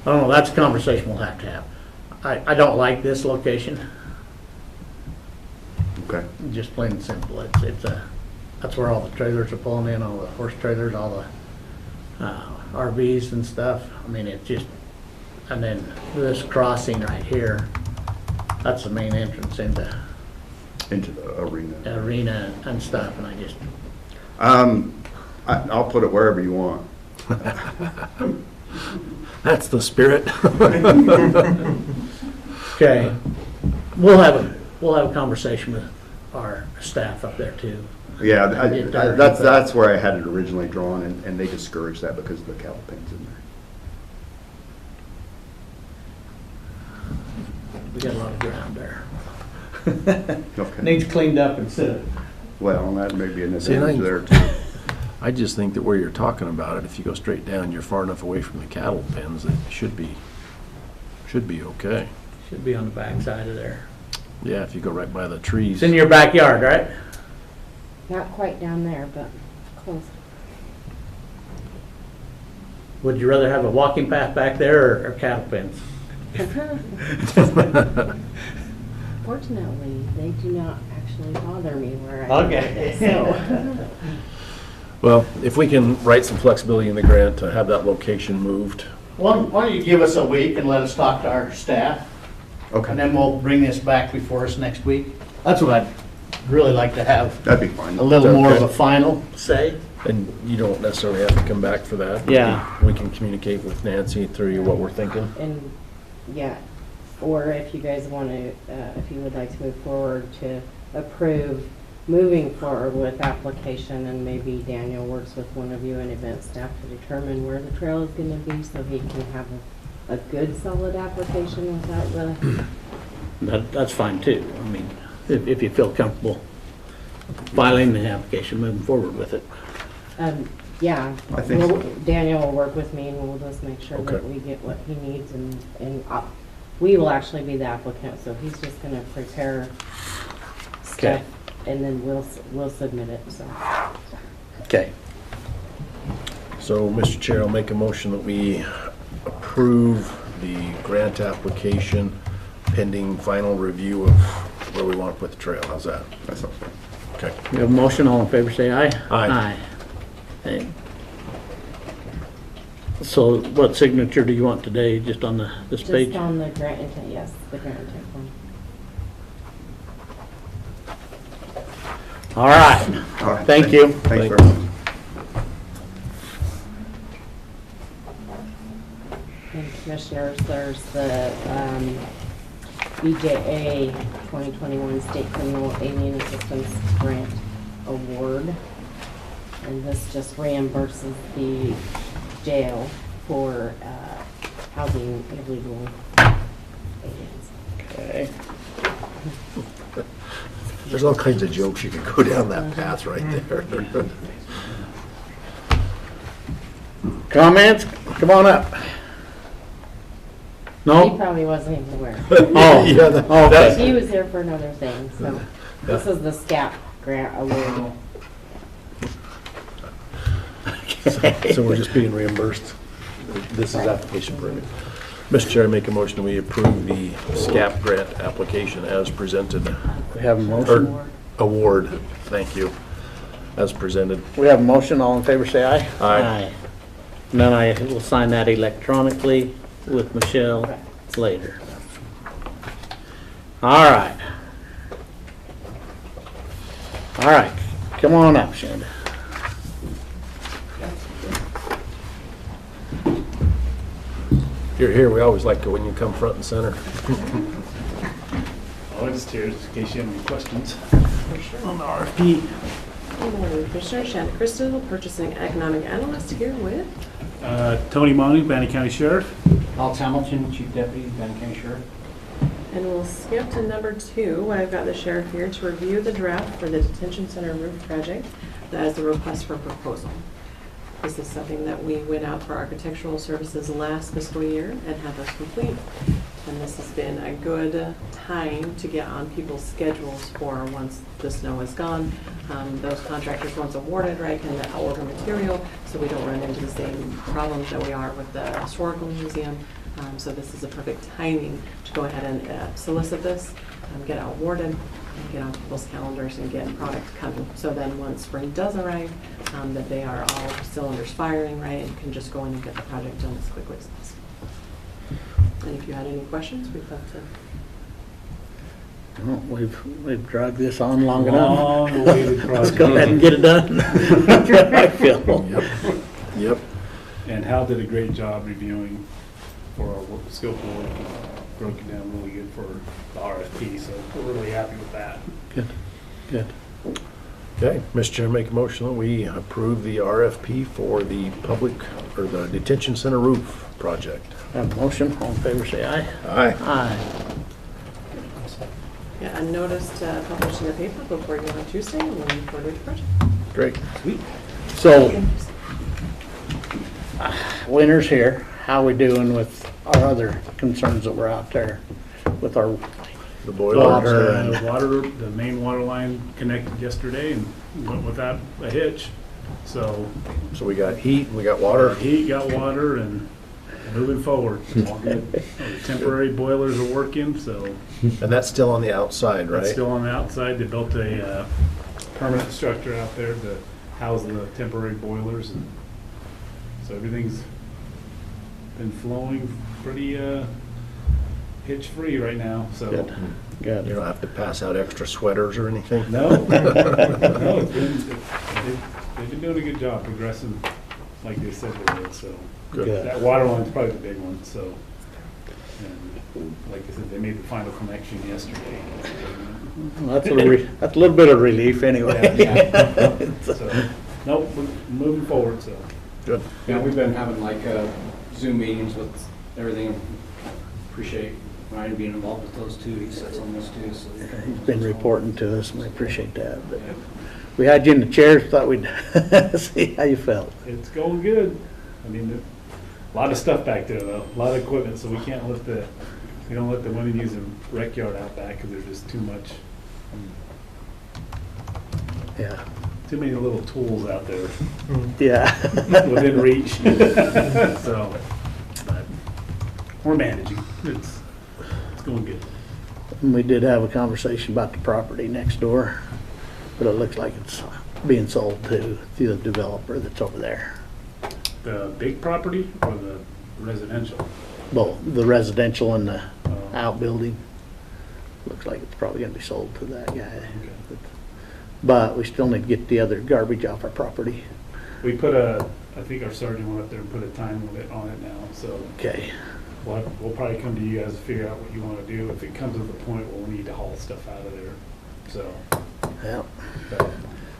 I don't know, that's a conversation we'll have to have. I don't like this location, Okay. just plain and simple. That's where all the trailers are pulling in, all the horse trailers, all the RVs and stuff. I mean, it's just, and then this crossing right here, that's the main entrance into Into the arena. the arena and stuff, and I just, I'll put it wherever you want. That's the spirit. okay. We'll have a conversation with our staff up there too. Yeah, Get there. that's where I had it originally drawn, and they discouraged that because of the cattle pens in there. We got a lot of ground there. Okay. Needs cleaned up and set. Well, that may be an See, and advantage there too. I just think that where you're talking about it, if you go straight down, you're far enough away from the cattle pens, it should be okay. Should be on the back side of there. Yeah, if you go right by the trees. It's in your backyard, right? Not quite down there, but close. Would you rather have a walking path back there or cattle pens? Fortunately, they do not actually bother me where I Okay. live, so. Well, if we can write some flexibility in the grant to have that location moved. Why don't you give us a week and let us talk to our staff, and Okay, then we'll bring this back before us next week. That's what I'd really like to have, that'd be fine. a little more of Okay. a final say. And you don't necessarily have to come back for that. Yeah. We can communicate with Nancy through what we're thinking. And, yeah, or if you guys want to, if you would like to move forward to approve moving forward with application, and maybe Daniel works with one of you in event staff to determine where the trail is going to be so he can have a good solid application without the, That's fine too. I mean, if you feel comfortable filing the application, moving forward with it. yeah. I think so. Daniel will work with me and we'll just make sure that Okay. we get what he needs, and we will actually be the applicant, so he's just going to prepare Okay. stuff and then we'll submit it, so. Okay. So, Mr. Chair, I'll make a motion that we approve the grant application pending final review of where we want to put the trail. How's that? That sounds fine. Okay. We have a motion, all in favor say aye. Aye. Okay. So what signature do you want today, just on this page? Just on the grant intent, yes, the grant intent form. All right. All right, Thank you. Thanks very much. And commissioners, there's the BJA 2021 State Criminal Alien Assistance Grant Award. And this just reimburses the jail for housing illegal aliens. Okay. There's all kinds of jokes you can go down that path right there. Comments? Come on up. He No? probably wasn't even aware. Oh, Yeah, okay. He was here for another thing, so. This is the SCAP grant award. So we're just being reimbursed. This is application permit. Mr. Chair, I make a motion that we approve the SCAP grant application as presented. We have a motion. Or award, thank you, as presented. We have a motion, all in favor say aye. Aye. And then I will sign that electronically with Michelle later. All right. All right, come on up, Shanda. You're here, we always like it when you come front and center. I'll just here in case you have any questions. On the RFP. Good morning, Commissioner Shannon Crystal, Purchasing Economic Analyst, here with. Tony Monty, Bannock County Sheriff. Alex Hamilton, Chief Deputy, Bannock County Sheriff. And we'll skip to number 2. I've got the sheriff here to review the draft for the detention center roof project. That is the request for proposal. This is something that we went out for architectural services last fiscal year and had those complete. And this has been a good time to get on people's schedules for once the snow is gone. Those contractors, once awarded, right, can order material, so we don't run into the same problems that we are with the historical museum. So this is a perfect timing to go ahead and solicit this, get it awarded, and get on people's calendars and get product coming. So then once spring does arrive, that they are all cylinders firing, right, and can just go in and get the project done as quickly as possible. And if you had any questions, we'd love to. Well, we've dragged this on long enough. Long-awaited Let's go ahead and project. get it done. I feel. Yep. And Hal did a great job reviewing for our scope of work. Broke it down really good for the RFP, so we're really happy with that. Good. Okay, Mr. Chair, make a motion that we approve the RFP for the public, or the detention center roof project. Have a motion, all in favor, say aye. Aye. Aye. Yeah, a notice to publish in the paper before you go on Tuesday, and we'll report it to project. Great. Sweet. So, winter's here. How we doing with our other concerns that were out there with our The boiler. Water and- The main water line connected yesterday and went without a hitch. So So we got heat, we got water. heat, got water, and moving forward. It's all good. The temporary boilers are working, so And that's still on the outside, right? that's still on the outside. They built a permanent structure out there to house the temporary boilers, and so everything's been flowing pretty hitch-free right now. So Good. You don't have to pass out extra sweaters or anything? no, no, they've been doing a good job progressing like they said they would. So Good. that water line's probably the big one. So, and like I said, they made the final connection yesterday. Well, that's a little bit of relief anyway. Yeah. So, nope, we're moving forward. So. Good. Yeah, We've been having like Zoom meetings with everything. Appreciate Ryan being involved with those too. He sits on those too. So He's been reporting to us, and we appreciate that. But we had you in the chair, thought we'd see how you felt. It's going good. I mean, a lot of stuff back there though, a lot of equipment, so we don't let the women use the rec yard out back because there's just too much, Yeah. too many little tools out there Yeah. within reach. So, but we're managing. It's going good. And we did have a conversation about the property next door, but it looks like it's being sold to the developer that's over there. The big property or the residential? Both the residential and the Uh, outbuilding. Looks like it's probably gonna be sold to that guy. Okay. But we still need to get the other garbage off our property. We I think our sergeant went up there and put a time limit on it now, so Okay. we'll probably come to you guys to figure out what you want to do if it comes to the point where we need to haul stuff out of there. So, Yeah. but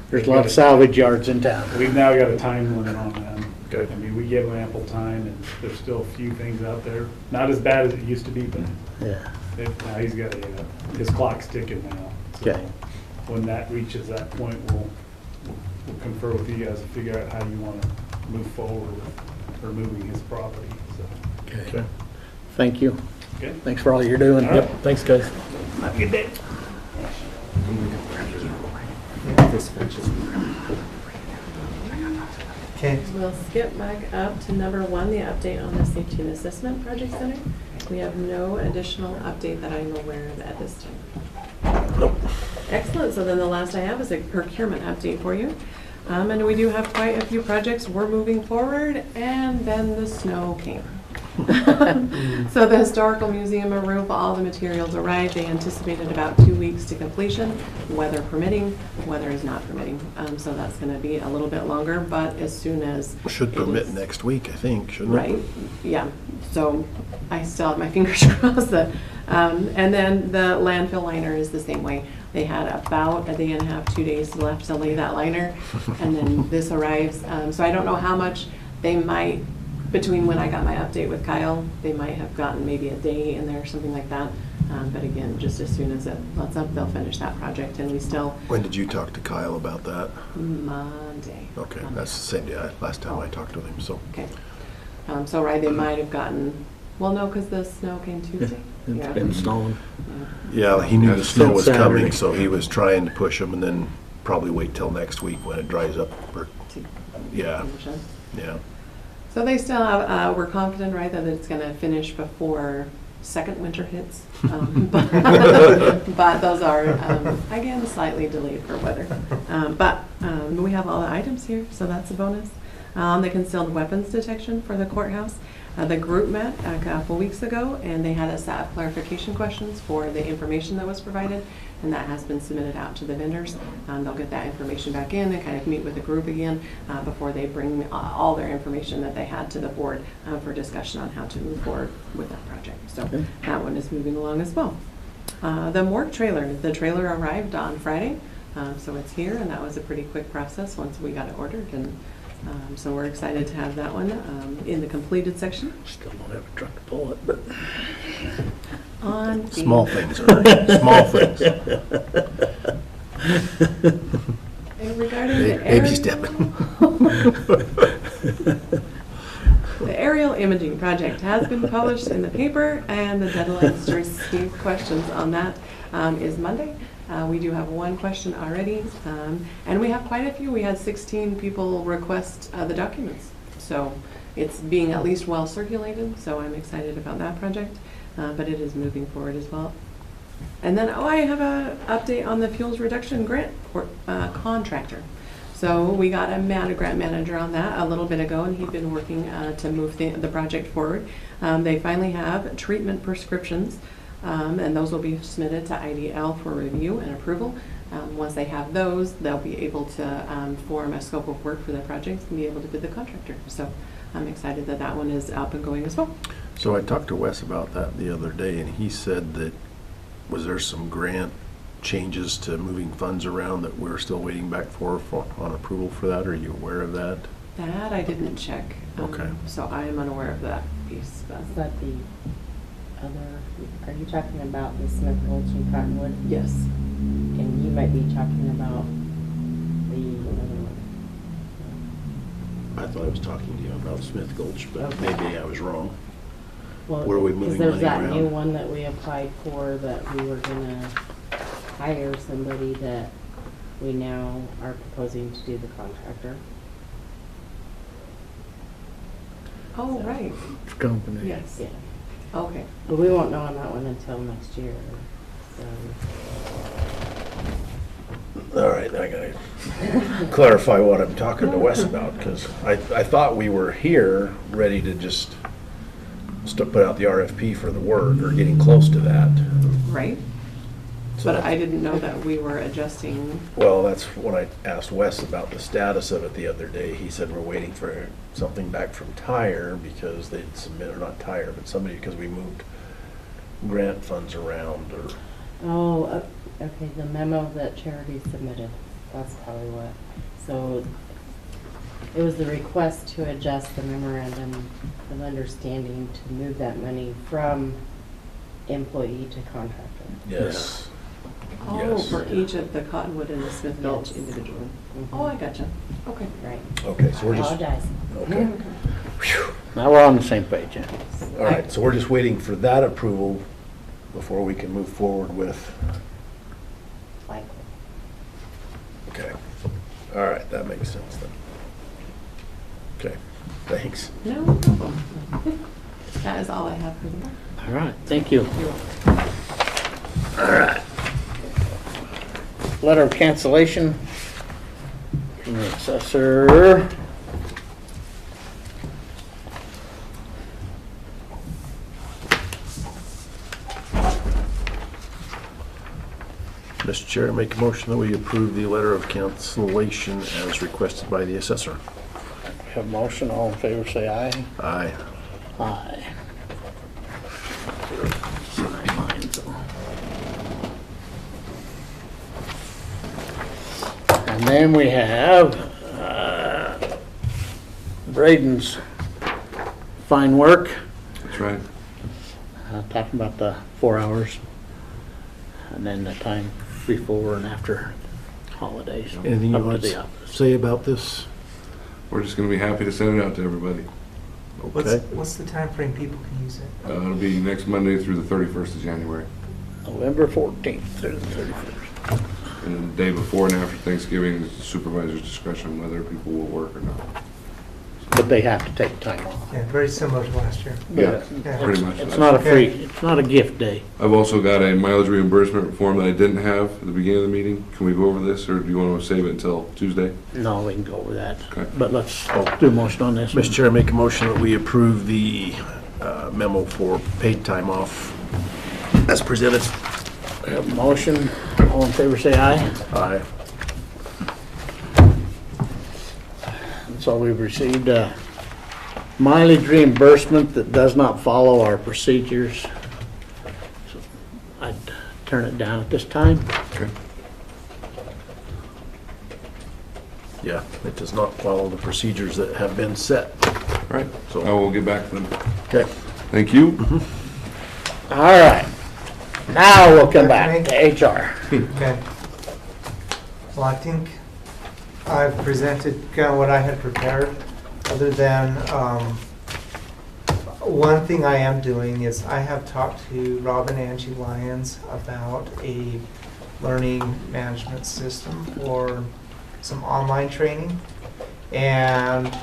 There's a lot of salvage yards in town. we've now got a time limit on them. Good. I mean, we give them ample time, and there's still a few things out there. Not as bad as it used to be, but Yeah. now he's got his clock's ticking now. So Okay. when that reaches that point, we'll confer with you guys and figure out how you want to move forward with removing his property. So, Okay. Thank you. okay. Thanks for all you're doing. All right. Yep, thanks, guys. Have a good day. This fetches. Okay. We'll skip back up to number 1, the update on the Safety and Assessment Project Center. We have no additional update that I'm aware of at this time. Nope. Excellent, so then the last I have is a procurement update for you. And we do have quite a few projects. We're moving forward, and then the snow came. So the Historical Museum roof, all the materials arrived. They anticipated about 2 weeks to completion, weather permitting. Weather is not permitting, so that's going to be a little bit longer, but as soon as Should it permit is- next week, I think, shouldn't it? Right, yeah, so I still have my fingers crossed that, and then the landfill liner is the same way. They had about a day and a half, 2 days left to lay that liner, and then this arrives. So I don't know how much they might, between when I got my update with Kyle, they might have gotten maybe a day in there, something like that. But again, just as soon as it lets up, they'll finish that project, and we still, When did you talk to Kyle about that? Monday. Okay, that's the same day, last time I talked with him, so. Okay. So, right, they might have gotten, well, no, because the snow came Tuesday. It's Yeah. been snowing. Yeah, he knew the snow was Saturday. coming, so he was trying to push them and then probably wait till next week when it dries up. Or, To yeah, finish it. yeah. So they still have, we're confident, right, that it's gonna finish before second winter hits. But those are, again, slightly delayed for weather. But we have all the items here, so that's a bonus. The concealed weapons detection for the courthouse. The group met a couple weeks ago, and they had a set of clarification questions for the information that was provided, and that has been submitted out to the vendors. They'll get that information back in and kind of meet with the group again before they bring all their information that they had to the board for discussion on how to move forward with that project. So that one is moving along as well. The morgue trailer, the trailer arrived on Friday, so it's here, and that was a pretty quick process once we got it ordered, and so we're excited to have that one in the completed section. Still don't have a truck to pull it, but. On the- Small things, all right. Small things. And regarding the Baby stepping. The aerial imaging project has been published in the paper, and the deadline to receive questions on that is Monday. We do have one question already, and we have quite a few. We had 16 people request the documents, so it's being at least well circulated, so I'm excited about that project, but it is moving forward as well. And then, I have an update on the fuels reduction grant contractor. So we got a grant manager on that a little bit ago, and he'd been working to move the project forward. They finally have treatment prescriptions, and those will be submitted to IDL for review and approval. Once they have those, they'll be able to form a scope of work for the project and be able to bid the contractor. So I'm excited that that one is up and going as well. So I talked to Wes about that the other day, and he said that, was there some grant changes to moving funds around that we're still waiting back for on approval for that? Are you aware of that? That I didn't check. Okay. So I am unaware of that piece. But Is that the other, are you talking about the Smith Gulch and Cottonwood? yes. And you might be talking about the other one. I thought I was talking to you about Smith Gulch, but Okay. maybe I was wrong. Well, Where are we 'cause moving there's money that around? new one that we applied for that we were gonna hire somebody that we now are proposing to do the contractor. Oh, right. Company. Yes. Yeah. Okay. But we won't know on that one until next year, so. All right, I gotta clarify what I'm talking to Wes about, because I thought we were here, ready to just put out the RFP for the work, or getting close to that. Right. So But I didn't know that we were adjusting. Well, that's when I asked Wes about the status of it the other day. He said we're waiting for something back from Tire because they'd submit, or not Tire, but somebody, because we moved grant funds around, or, Oh, okay, the memo that Charity submitted, that's probably what. So it was the request to adjust the memorandum of understanding to move that money from employee to contractor. yes. Oh, Yes. for each of the Cottonwood and the Smith Gulch Yes. individually. Mhm. Oh, I gotcha. Okay. Right. Okay, so we're just, Apologize. okay. Whew. Now we're on the same page, yeah. All right, so we're just waiting for that approval before we can move forward with, Likely. okay. All right, that makes sense then. Okay, thanks. No problem. That is all I have for the board. All right, thank you. You're welcome. All right. Letter of cancellation from the assessor. Mr. Chair, I make a motion that we approve the letter of cancellation as requested by the assessor. We have a motion, all in favor say aye. Aye. Aye. Sign mine, so. And then we have Braden's fine work, That's right. talking about the 4 hours. and then the time before and after holidays. Anything you up to want the to office. say about this? We're just gonna be happy to send it out to everybody. Okay. What's the time frame people can use it? It'll be next Monday through the 31st of January. November 14th through the 31st. And the day before and after Thanksgiving is the supervisor's discretion whether people will work or not. But they have to take time off. Yeah, very similar to last year. Yeah, Yeah. pretty much. It's not a free, it's not a gift day. I've also got a mileage reimbursement form that I didn't have at the beginning of the meeting. Can we go over this, or do you want to save it until Tuesday? No, we can go over that. Okay. But let's do a motion on this. Mr. Chair, make a motion that we approve the memo for paid time off as presented. We have a motion. All in favor, say aye. Aye. So we've received mileage reimbursement that does not follow our procedures. So I'd turn it down at this time. Okay. Yeah, it does not follow the procedures that have been set. All right, So- I will get back to them. Okay. Thank you. All right. Now we'll come back to HR. Okay. Well, I think I've presented kind of what I had prepared, other than, one thing I am doing is I have talked to Rob and Angie Lyons about a learning management system for some online training, and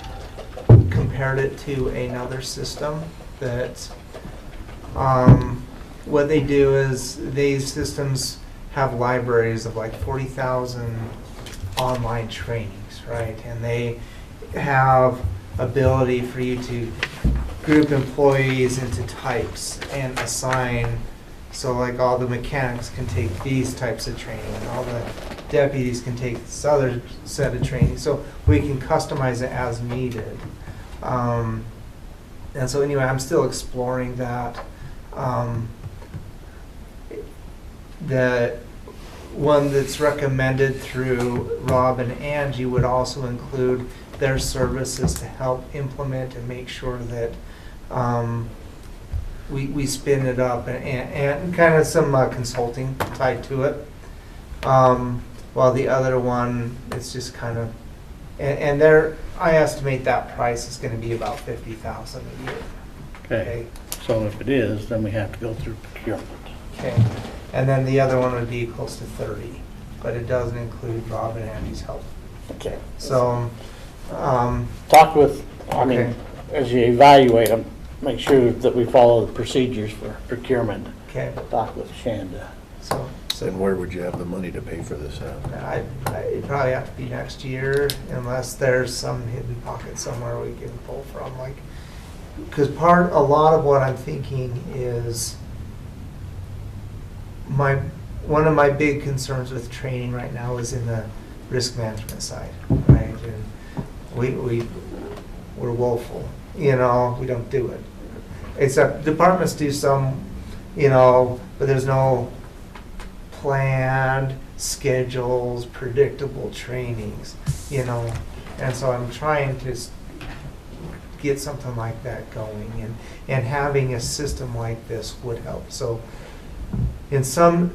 compared it to another system that, what they do is these systems have libraries of like 40,000 online trainings, right? And they have ability for you to group employees into types and assign, so like all the mechanics can take these types of training, and all the deputies can take this other set of training, so we can customize it as needed. And so anyway, I'm still exploring that. The one that's recommended through Rob and Angie would also include their services to help implement and make sure that we spin it up, and kind of some consulting tied to it. While the other one, it's just kind of, and there, I estimate that price is going to be about $50,000 a year. Okay. So if it is, then we have to go through procurement. Okay. And then the other one would be close to 30, but it doesn't include Rob and Andy's help. Okay. So, Talk with, I mean, Okay. as you evaluate them, make sure that we follow the procedures for procurement. okay, Talk with Shanda. so And where would you have the money to pay for this at? it'd probably have to be next year, unless there's some hidden pocket somewhere we can pull from, like, because a lot of what I'm thinking is one of my big concerns with training right now is in the risk management side, right? And we're woeful, we don't do it. Except departments do some, but there's no planned schedules, predictable trainings, and so I'm trying to get something like that going, and having a system like this would help. So in some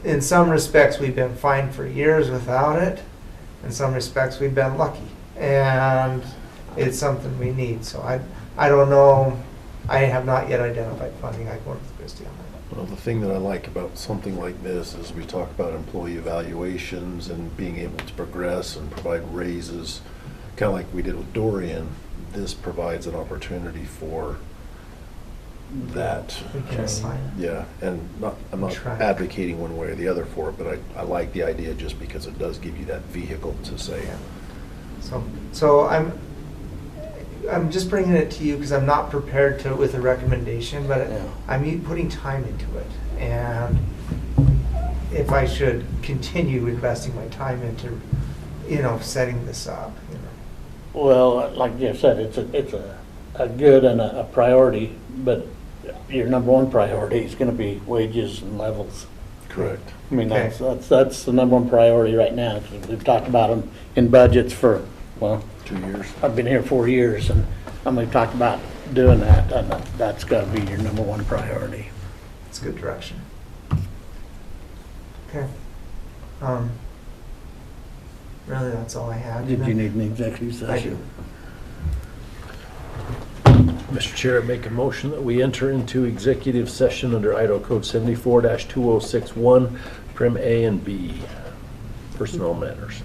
respects, we've been fine for years without it. In some respects, we've been lucky, and it's something we need. So I don't know. I have not yet identified funding. I can work with Christie on that. Well, the thing that I like about something like this is we talk about employee evaluations and being able to progress and provide raises, kind of like we did with Dorian. This provides an opportunity for that. We can assign it. Yeah, and I'm not Try. advocating one way or the other for it, but I like the idea just because it does give you that vehicle to say. Yeah. So I'm just bringing it to you because I'm not prepared with a recommendation, but Yeah. I'm putting time into it, and if I should continue investing my time into, setting this up. Well, like Jeff said, it's a good and a priority, but your number one priority is gonna be wages and levels. Correct. I mean, Okay. that's the number one priority right now. 'Cause we've talked about them in budgets for, 2 years. I've been here 4 years, and we've talked about doing that, and that's gotta be your number one priority. It's a good direction. Okay. Really, that's all I had. Did you need an executive I do. session? Mr. Chair, I make a motion that we enter into executive session under Idaho Code 74-2061, Prim A and B, personnel matters.